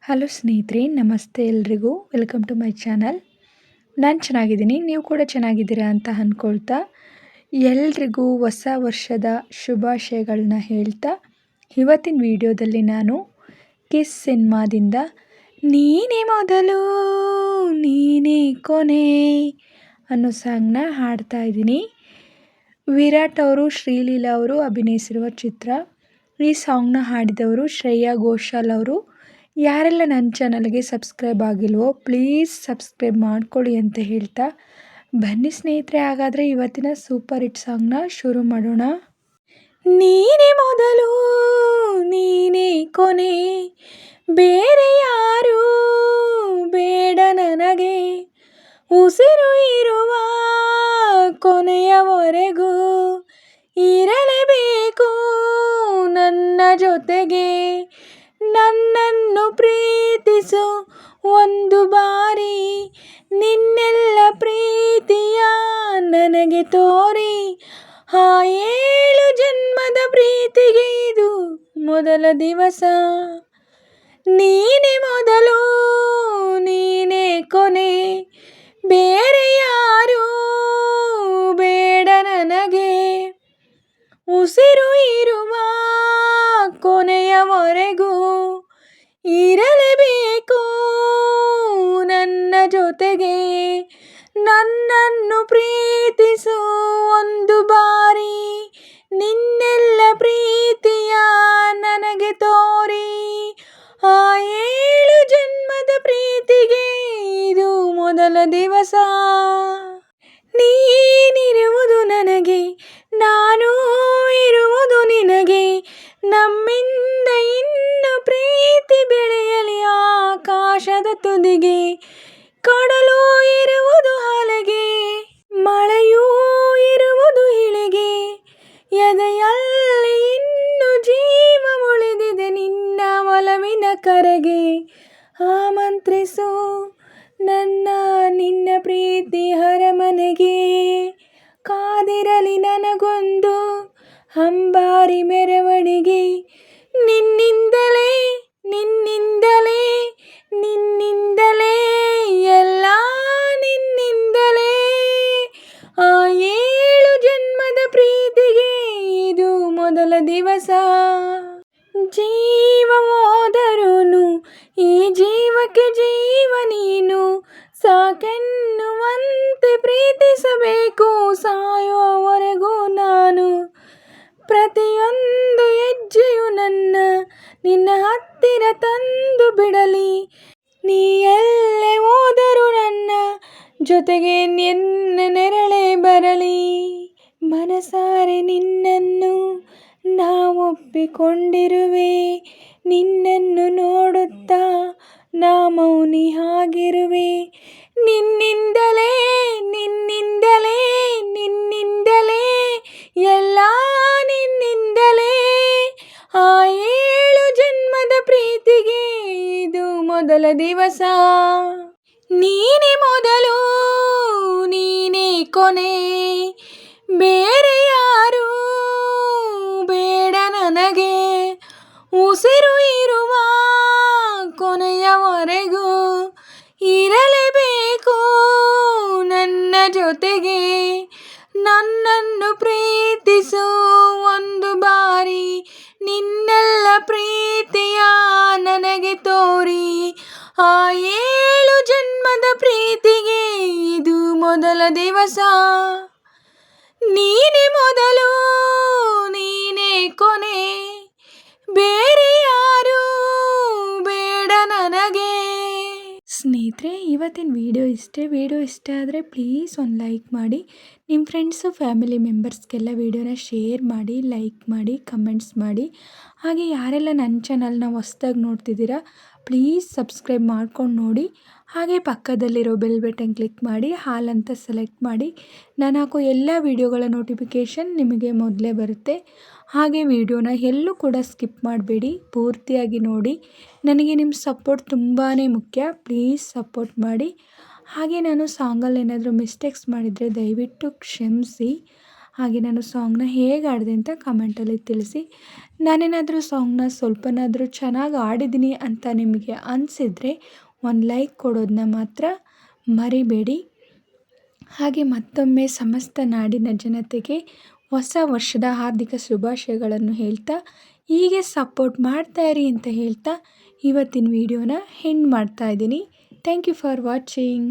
Hello ಸ್ನೇಹಿತರೆ, ನಮಸ್ತೆ ಎಲ್ರಿಗೂ. Welcome to my channel. ನಾನು ಚೆನ್ನಾಗಿದ್ದೀನಿ, ನೀವು ಕೂಡ ಚೆನ್ನಾಗಿದ್ದೀರಾ ಅಂತ ಅಂದ್ಕೊಳ್ತಾ ಎಲ್ರಿಗೂ ಹೊಸ ವರ್ಷದ ಶುಭಾಶಯಗಳನ್ನ ಹೇಳ್ತಾ ಇವತ್ತಿನ ವಿಡಿಯೋದಲ್ಲಿ ನಾನು ಕಿಸ್ ಸಿನಿಮಾದಿಂದ ನೀನೇ ಮೊದಲು ನೀನೇ ಕೊನೆ ಅನ್ನೋ ಸಾಂಗ್ನ ಹಾಡ್ತಾ ಇದ್ದೀನಿ. ವಿರಾಟ್ ಅವರು, ಶ್ರೀಲೀಲಾ ಅವರು ಅಭಿನಯಿಸಿರುವ ಚಿತ್ರ. ಈ ಸಾಂಗ್ನ ಹಾಡಿದವರು ಶ್ರೇಯಾ ಘೋಷಾಲ್ ಅವರು. ಯಾರೆಲ್ಲ ನನ್ನ ಚಾನಲ್ಗೆ ಸಬ್ಸ್ಕ್ರೈಬ್ ಆಗಿಲ್ವೋ ಪ್ಲೀಸ್ ಸಬ್ಸ್ಕ್ರೈಬ್ ಮಾಡ್ಕೊಳ್ಳಿ ಅಂತ ಹೇಳ್ತಾ ಬನ್ನಿ ಸ್ನೇಹಿತರೆ, ಹಾಗಾದರೆ ಇವತ್ತಿನ ಸೂಪರ್ ಹಿಟ್ ಸಾಂಗ್ನ ಶುರು ಮಾಡೋಣ. ನೀನೇ ಮೊದಲು ನೀನೇ ಕೊನೆ, ಬೇರೆ ಯಾರು ಬೇಡ ನನಗೆ, ಉಸಿರು ಇರುವ ಕೊನೆಯವರೆಗೂ ಇರಲೇಬೇಕು ನನ್ನ ಜೊತೆಗೆ, ನನ್ನನ್ನು ಪ್ರೀತಿಸು ಒಂದು ಬಾರಿ, ನಿನ್ನೆಲ್ಲ ಪ್ರೀತಿಯ ನನಗೆ ತೋರಿ, ಆ 7 ಜನ್ಮದ ಪ್ರೀತಿಗೆ ಇದು ಮೊದಲ ದಿವಸ, ನೀನೇ ಮೊದಲು ನೀನೇ ಕೊನೆ, ಬೇರೆ ಯಾರು ಬೇಡ ನನಗೆ, ಉಸಿರು ಇರುವ ಕೊನೆಯವರೆಗೂ ಇರಲೇಬೇಕು ನನ್ನ ಜೊತೆಗೆ, ನನ್ನನ್ನು ಪ್ರೀತಿಸು ಒಂದು ಬಾರಿ, ನಿನ್ನೆಲ್ಲ ಪ್ರೀತಿಯ ನನಗೆ ತೋರಿ, ಆ 7 ಜನ್ಮದ ಪ್ರೀತಿಗೆ ಇದು ಮೊದಲ ದಿವಸ, ನೀನಿರುವುದು ನನಗೆ ನಾನು ಇರುವುದು ನಿನಗೆ, ನಮ್ಮಿಂದ ಇನ್ನು ಪ್ರೀತಿ ಬೆಳೆಯಲಿ ಆಕಾಶದ ತುದಿಗೆ, ಕಡಲು ಇರುವುದು ಅಲೆಗೆ, ಮಳೆಯೂ ಇರುವುದು ಇಳೆಗೆ, ಎದೆಯಲ್ಲಿ ಇನ್ನು ಜೀವ ಉಳಿದಿದೆ ನಿನ್ನ ಒಲವಿನ ಕರೆಗೆ, ಆಮಂತ್ರಿಸು ನನ್ನ ನಿನ್ನ ಪ್ರೀತಿ ಅರಮನೆಗೆ, ಕಾದಿರಲಿ ನನಗೊಂದು ಅಂಬಾರಿ ಮೆರವಣಿಗೆ, ನಿನ್ನಿಂದಲೇ ನಿನ್ನಿಂದಲೇ ನಿನ್ನಿಂದಲೇ ಎಲ್ಲ ನಿನ್ನಿಂದಲೇ, ಆ 7 ಜನ್ಮದ ಪ್ರೀತಿಗೆ ಇದು ಮೊದಲ ದಿವಸ, ಜೀವ ಹೋದರೂನು ಈ ಜೀವಕ್ಕೆ ಜೀವ ನೀನು, ಸಾಕೆನ್ನುವಂತೆ ಪ್ರೀತಿಸಬೇಕು ಸಾಯೋವರೆಗೂ ನಾನು, ಪ್ರತಿಯೊಂದು ಹೆಜ್ಜೆಯು ನನ್ನ ನಿನ್ನ ಹತ್ತಿರ ತಂದು ಬಿಡಲಿ, ನೀ ಎಲ್ಲೇ ಹೋದರೂ ನನ್ನ ಜೊತೆಗೆ ನಿನ್ನ ನೆರಳೇ ಬರಲಿ, ಮನಸಾರೆ ನಿನ್ನನ್ನು ನಾ ಒಪ್ಪಿಕೊಂಡಿರುವೆ, ನಿನ್ನನ್ನು ನೋಡುತ್ತಾ ನಾ ಮೌನಿ ಆಗಿರುವೆ, ನಿನ್ನಿಂದಲೇ ನಿನ್ನಿಂದಲೇ ನಿನ್ನಿಂದಲೇ ಎಲ್ಲ ನಿನ್ನಿಂದಲೇ, ಆ 7 ಜನ್ಮದ ಪ್ರೀತಿಗೆ ಇದು ಮೊದಲ ದಿವಸ, ನೀನೇ ಮೊದಲು ನೀನೇ ಕೊನೆ, ಬೇರೆ ಯಾರು ಬೇಡ ನನಗೆ, ಉಸಿರು ಇರುವ ಕೊನೆಯವರೆಗೂ ಇರಲೇಬೇಕು ನನ್ನ ಜೊತೆಗೆ, ನನ್ನನ್ನು ಪ್ರೀತಿಸು ಒಂದು ಬಾರಿ, ನಿನ್ನೆಲ್ಲ ಪ್ರೀತಿಯ ನನಗೆ ತೋರಿ, ಆ 7 ಜನ್ಮದ ಪ್ರೀತಿಗೆ ಇದು ಮೊದಲ ದಿವಸ, ನೀನೇ ಮೊದಲು ನೀನೇ ಕೊನೆ, ಬೇರೆ ಯಾರು ಬೇಡ ನನಗೆ. ಸ್ನೇಹಿತರೆ, ಇವತ್ತಿನ ವಿಡಿಯೋ ಇಷ್ಟೇ. ವಿಡಿಯೋ ಇಷ್ಟ ಆದರೆ ಪ್ಲೀಸ್ ಒಂದು ಲೈಕ್ ಮಾಡಿ, ನಿಮ್ಮ ಫ್ರೆಂಡ್ಸು ಫ್ಯಾಮಿಲಿ ಮೆಂಬರ್ಸ್ಗೆಲ್ಲ ವಿಡಿಯೋನ ಶೇರ್ ಮಾಡಿ, ಲೈಕ್ ಮಾಡಿ, ಕಮೆಂಟ್ಸ್ ಮಾಡಿ. ಹಾಗೆ ಯಾರೆಲ್ಲ ನನ್ನ ಚಾನಲ್ನ ಹೊಸ್ದಾಗಿ ನೋಡ್ತಿದ್ದೀರಾ ಪ್ಲೀಸ್ ಸಬ್ಸ್ಕ್ರೈಬ್ ಮಾಡ್ಕೊಂಡು ನೋಡಿ. ಹಾಗೆ ಪಕ್ಕದಲ್ಲಿರೋ ಬೆಲ್ ಬಟನ್ ಕ್ಲಿಕ್ ಮಾಡಿ ಹಾಲ್ ಅಂತ ಸೆಲೆಕ್ಟ್ ಮಾಡಿ, ನಾನು ಹಾಕೋ ಎಲ್ಲ ವಿಡಿಯೋಗಳ ನೋಟಿಫಿಕೇಷನ್ ನಿಮಗೆ ಮೊದಲೇ ಬರುತ್ತೆ. ಹಾಗೆ ವಿಡಿಯೋನ ಎಲ್ಲೂ ಕೂಡ ಸ್ಕಿಪ್ ಮಾಡಬೇಡಿ, ಪೂರ್ತಿಯಾಗಿ ನೋಡಿ. ನನಗೆ ನಿಮ್ಮ ಸಪೋರ್ಟ್ ತುಂಬಾ ಮುಖ್ಯ, ಪ್ಲೀಸ್ ಸಪೋರ್ಟ್ ಮಾಡಿ. ಹಾಗೆ ನಾನು ಸಾಂಗಲ್ಲಿ ಏನಾದರೂ ಮಿಸ್ಟೇಕ್ಸ್ ಮಾಡಿದರೆ ದಯವಿಟ್ಟು ಕ್ಷಮಿಸಿ. ಹಾಗೆ ನಾನು ಸಾಂಗ್ನ ಹೇಗೆ ಆಡಿದೆ ಅಂತ ಕಮೆಂಟಲ್ಲಿ ತಿಳಿಸಿ. ನಾನೇನಾದರೂ ಸಾಂಗ್ನ ಸ್ವಲ್ಪನಾದರೂ ಚೆನ್ನಾಗಿ ಆಡಿದ್ದೀನಿ ಅಂತ ನಿಮಗೆ ಅನಿಸಿದರೆ ಒಂದು ಲೈಕ್ ಕೊಡೋದನ್ನ ಮಾತ್ರ ಮರಿಬೇಡಿ. ಹಾಗೆ ಮತ್ತೊಮ್ಮೆ ಸಮಸ್ತ ನಾಡಿನ ಜನತೆಗೆ ಹೊಸ ವರ್ಷದ ಹಾರ್ದಿಕ ಶುಭಾಶಯಗಳನ್ನು ಹೇಳ್ತಾ, ಹೀಗೆ ಸಪೋರ್ಟ್ ಮಾಡ್ತಾಯಿರಿ ಅಂತ ಹೇಳ್ತಾ ಇವತ್ತಿನ ವಿಡಿಯೋನ ಎಂಡ್ ಮಾಡ್ತಾಯಿದ್ದೀನಿ. Thank you for watching.